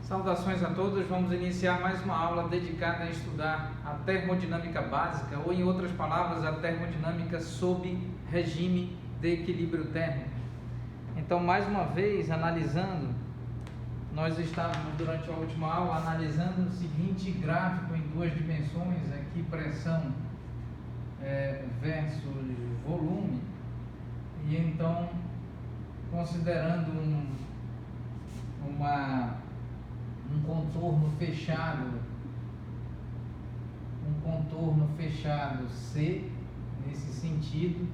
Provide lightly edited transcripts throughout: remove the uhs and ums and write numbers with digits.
Saudações a todos, vamos iniciar mais uma aula dedicada a estudar a termodinâmica básica, ou em outras palavras, a termodinâmica sob regime de equilíbrio térmico. Então, mais uma vez, analisando, nós estávamos durante a última aula analisando o seguinte gráfico em duas dimensões, aqui pressão versus volume, e então considerando um contorno fechado C, nesse sentido,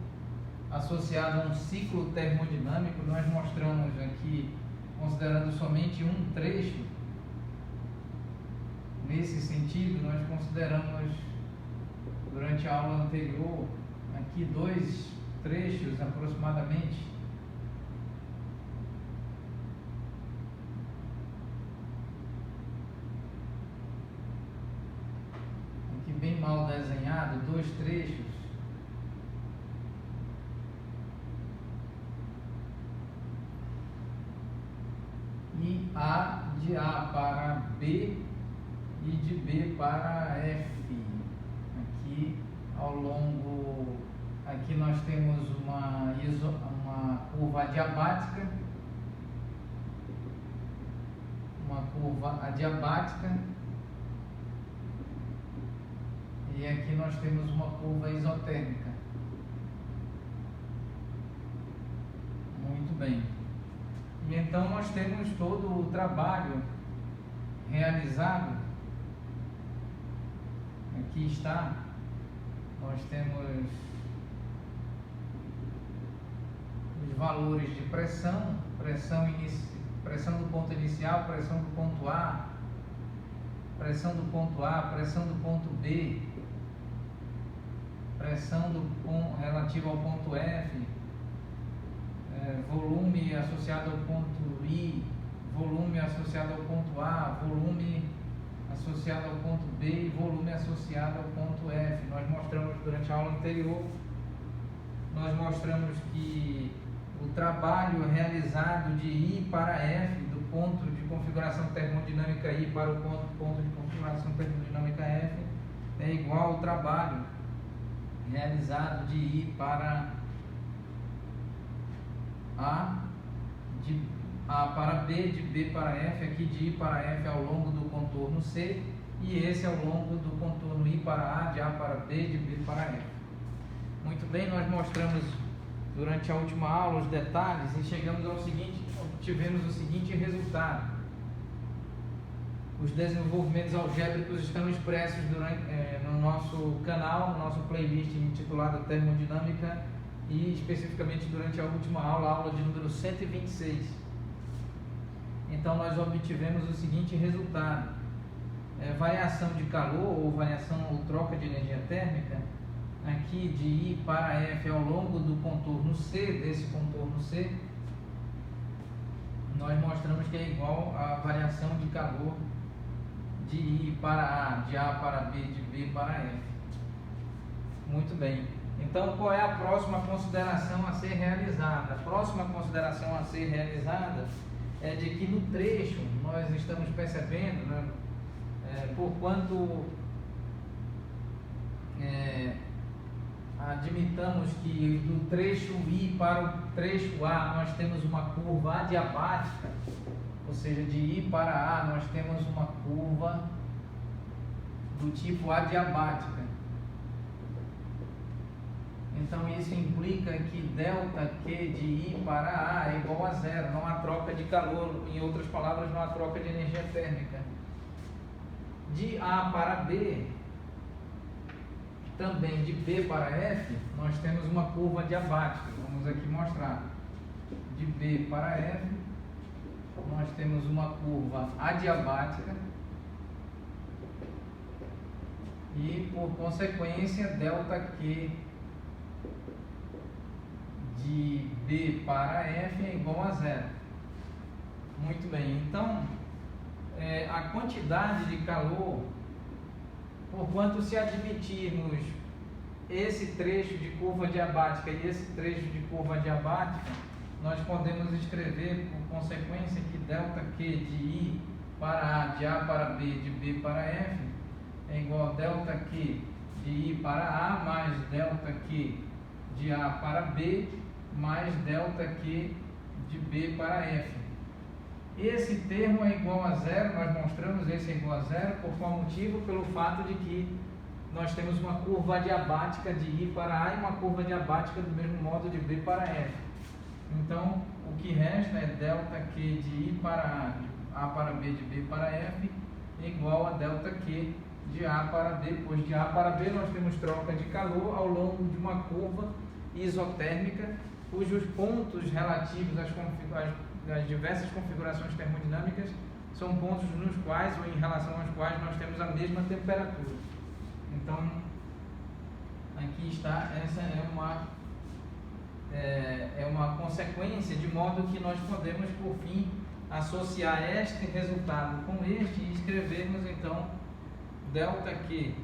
associado a um ciclo termodinâmico. Nós mostramos aqui, considerando somente um trecho, nesse sentido, nós consideramos durante a aula anterior aqui dois trechos aproximadamente. Bem mal desenhado, dois trechos e de A para B e de B para F. Aqui ao longo, aqui nós temos uma curva adiabática, e aqui nós temos uma curva isotérmica. Muito bem. E então nós temos todo o trabalho realizado. Aqui está. Nós temos os valores de pressão do ponto inicial, pressão do ponto A, pressão do ponto B, pressão relativa ao ponto F, volume associado ao ponto I, volume associado ao ponto A, volume associado ao ponto B e volume associado ao ponto F. Nós mostramos durante a aula anterior, nós mostramos que o trabalho realizado de I para F, do ponto de configuração termodinâmica I para o ponto de configuração termodinâmica F, é igual ao trabalho realizado de I para A, de A para B, de B para F, aqui de I para F ao longo do contorno C, e esse ao longo do contorno I para A, de A para B, de B para F. Muito bem, nós mostramos durante a última aula os detalhes e chegamos ao seguinte, obtivemos o seguinte resultado. Os desenvolvimentos algébricos estão expressos no nosso canal, no nosso playlist intitulado Termodinâmica, e especificamente durante a última aula, a aula de número 126. Então nós obtivemos o seguinte resultado: variação de calor ou variação ou troca de energia térmica, aqui de I para F ao longo do contorno C, desse contorno C, nós mostramos que é igual à variação de calor de I para A, de A para B, de B para F. Muito bem. Então, qual é a próxima consideração a ser realizada? A próxima consideração a ser realizada é de que no trecho nós estamos percebendo, né, porquanto admitamos que do trecho I para o trecho A nós temos uma curva adiabática, ou seja, de I para A nós temos uma curva do tipo adiabática. Então isso implica que ΔQ de I para A é igual a zero, não há troca de calor, em outras palavras, não há troca de energia térmica. De A para B, também de B para F, nós temos uma curva adiabática. Vamos aqui mostrar. De B para F, nós temos uma curva adiabática e, por consequência, ΔQ de B para F é igual a zero. Muito bem, então a quantidade de calor, porquanto se admitirmos esse trecho de curva adiabática e esse trecho de curva adiabática, nós podemos escrever, por consequência, que ΔQ de I para A, de A para B, de B para F, é igual a ΔQ de I para A mais ΔQ de A para B mais ΔQ de B para F. Esse termo é igual a zero, nós mostramos esse é igual a zero, por qual motivo? Pelo fato de que nós temos uma curva adiabática de I para A e uma curva adiabática do mesmo modo de B para F. Então, o que resta é ΔQ de I para A para B de B para F igual a ΔQ de A para B, pois de A para B nós temos troca de calor ao longo de uma curva isotérmica, cujos pontos relativos às diversas configurações termodinâmicas são pontos nos quais ou em relação aos quais nós temos a mesma temperatura. Então, aqui está, essa é uma consequência, de modo que nós podemos, por fim, associar este resultado com este e escrevermos, então, ΔQ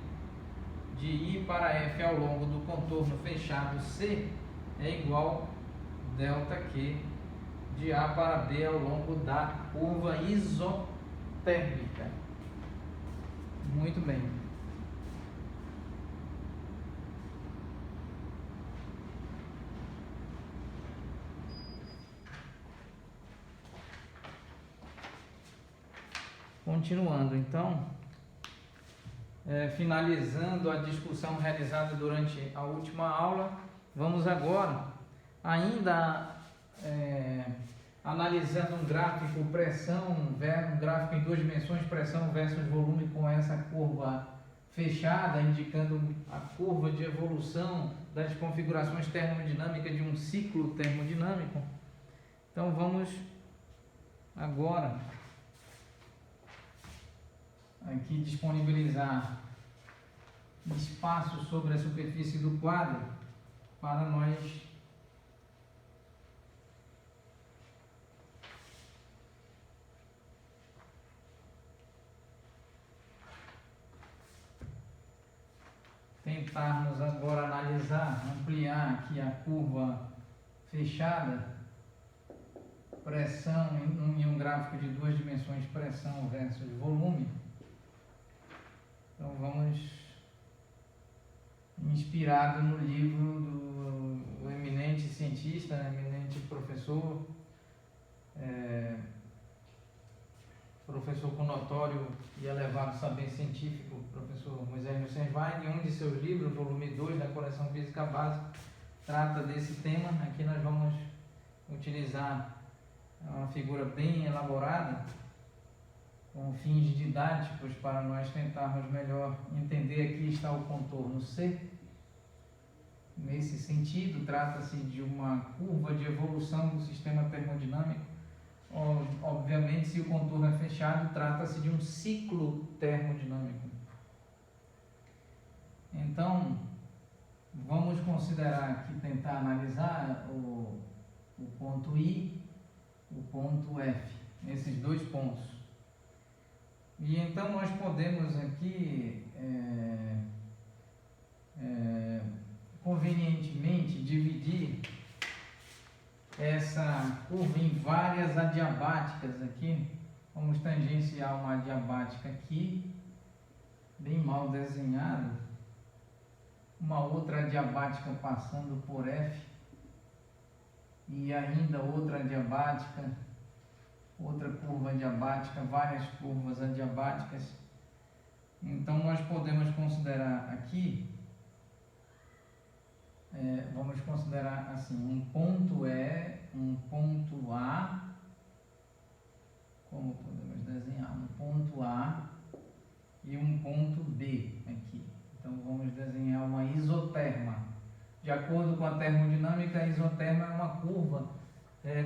de I para F ao longo do contorno fechado C é igual a ΔQ de A para B ao longo da curva isotérmica. Muito bem. Continuando, então, finalizando a discussão realizada durante a última aula, vamos agora, ainda analisando um gráfico pressão, um gráfico em duas dimensões, pressão versus volume com essa curva fechada, indicando a curva de evolução das configurações termodinâmicas de um ciclo termodinâmico. Então vamos agora aqui disponibilizar espaço sobre a superfície do quadro para nós tentarmos agora analisar, ampliar aqui a curva fechada, pressão em um gráfico de duas dimensões, pressão versus volume. Então vamos, inspirado no livro do eminente cientista, eminente professor, professor com notório e elevado saber científico, professor Moisés Nussenswein, em um de seus livros, volume 2 da coleção Física Básica, trata desse tema. Aqui nós vamos utilizar uma figura bem elaborada, com fins didáticos, para nós tentarmos melhor entender. Aqui está o contorno C. Nesse sentido, trata-se de uma curva de evolução do sistema termodinâmico. Obviamente, se o contorno é fechado, trata-se de um ciclo termodinâmico. Então, vamos considerar aqui, tentar analisar o ponto I, o ponto F, esses dois pontos. E então nós podemos aqui convenientemente dividir essa curva em várias adiabáticas aqui. Vamos tangenciar uma adiabática aqui, bem mal desenhada, uma outra adiabática passando por F, e ainda outra adiabática, outra curva adiabática, várias curvas adiabáticas. Então nós podemos considerar aqui, vamos considerar assim, um ponto um ponto A, como podemos desenhar? Um ponto A e um ponto B aqui. Então vamos desenhar uma isoterma. De acordo com a termodinâmica, a isoterma é uma curva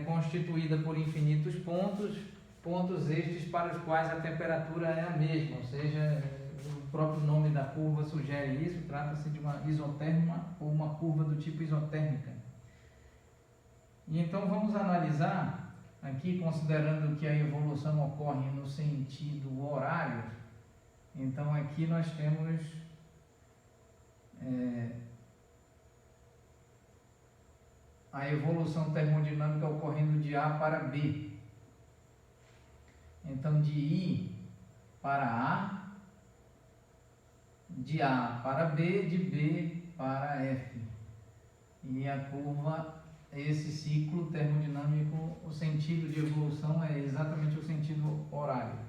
constituída por infinitos pontos estes para os quais a temperatura é a mesma, ou seja, o próprio nome da curva sugere isso. Trata-se de uma isoterma ou uma curva do tipo isotérmica. E então vamos analisar aqui, considerando que a evolução ocorre no sentido horário. Então aqui nós temos a evolução termodinâmica ocorrendo de A para B. Então, de I para A, de A para B, de B para F. E a curva, esse ciclo termodinâmico, o sentido de evolução é exatamente o sentido horário.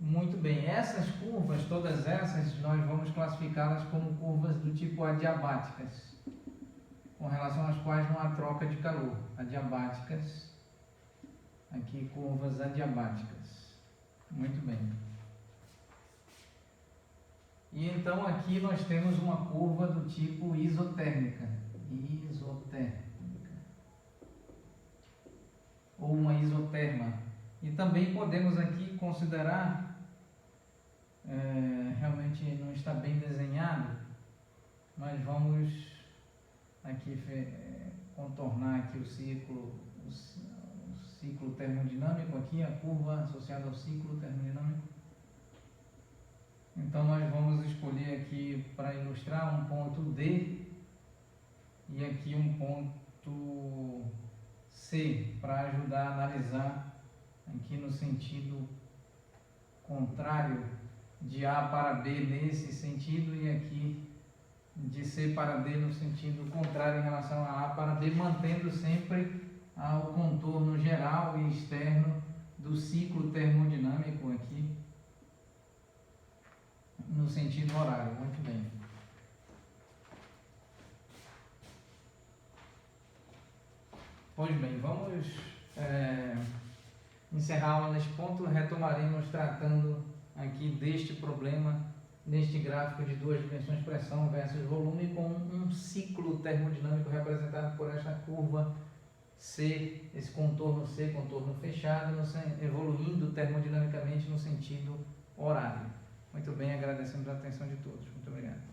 Muito bem, essas curvas, todas essas, nós vamos classificá-las como curvas do tipo adiabáticas, com relação às quais não há troca de calor. Adiabáticas, aqui curvas adiabáticas. Muito bem. E então aqui nós temos uma curva do tipo isotérmica. Isotérmica. Ou uma isoterma. E também podemos aqui considerar, realmente não está bem desenhado, mas vamos aqui contornar aqui o ciclo termodinâmico, aqui a curva associada ao ciclo termodinâmico. Então nós vamos escolher aqui para ilustrar um ponto D e aqui um ponto C para ajudar a analisar aqui no sentido contrário, de A para B nesse sentido e aqui de C para D no sentido contrário em relação a A para B, mantendo sempre o contorno geral e externo do ciclo termodinâmico aqui no sentido horário. Muito bem. Pois bem, vamos encerrar a aula neste ponto. Retomaremos tratando aqui deste problema, neste gráfico de duas dimensões, pressão versus volume, com um ciclo termodinâmico representado por esta curva C, esse contorno C, contorno fechado, evoluindo termodinamicamente no sentido horário. Muito bem, agradecemos a atenção de todos. Muito obrigado.